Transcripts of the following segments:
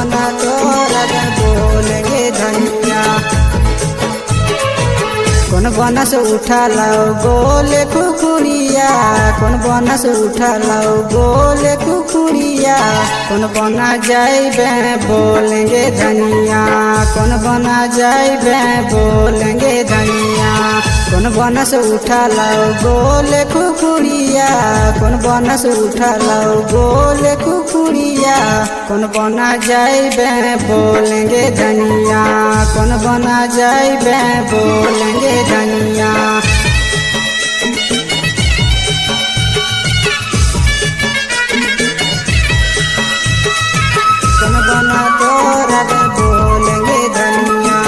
बना तोरा बे बोलेंगे धनिया। कौन बना से उठा लाओ बोले कुकुरिया, कौन बना से उठा लाओ बोले कुकुरिया। कौन बना जाइबे बोलेंगे धनिया, कौन बना जाइबे बोलेंगे धनिया। कौन बना से उठा लाओ बोले कुकुरिया, कौन बना से उठा लाओ बोले कुकुरिया। कौन बना जाइबे बोलेंगे धनिया, कौन बना जाइबे बोलेंगे धनिया। कौन बना तोरा बे बोलेंगे धनिया।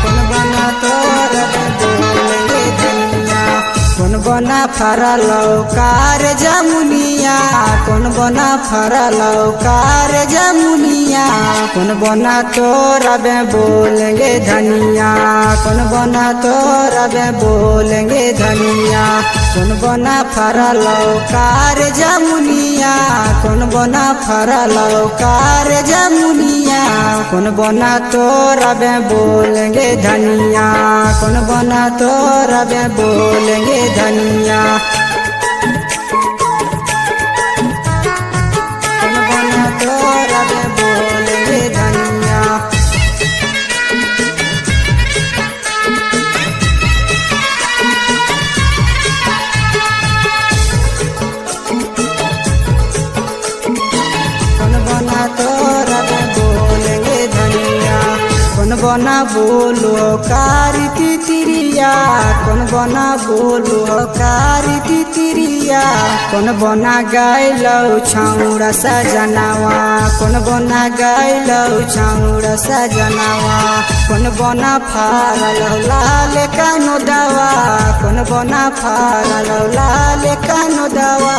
कौन बना तोरा बे बोलेंगे धनिया। कौन बना फरा लौकार जमुनिया, कौन बना फरा लौकार जमुनिया। कौन बना तोरा बे बोलेंगे धनिया, कौन बना तोरा बे बोलेंगे धनिया। कौन बना फरा लौकार जमुनिया, कौन बना फरा लौकार जमुनिया। कौन बना तोरा बे बोलेंगे धनिया, कौन बना तोरा बे बोलेंगे धनिया। कौन बना तोरा बे बोलेंगे धनिया। कौन बना तोरा बे बोलेंगे धनिया। कौन बना बोलो कारी तिरिया, कौन बना बोलो कारी तिरिया। कौन बना गाइलौ छौड़ा सजनावा, कौन बना गाइलौ छौड़ा सजनावा। कौन बना फारल लाल कानो दावा, कौन बना फारल लाल कानो दावा।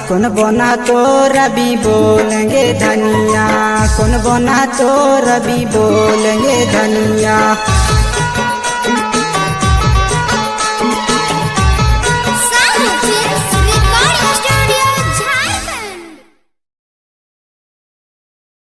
कौन बना तोरा भी बोलेंगे धनिया, कौन बना तोरा भी बोलेंगे धनिया।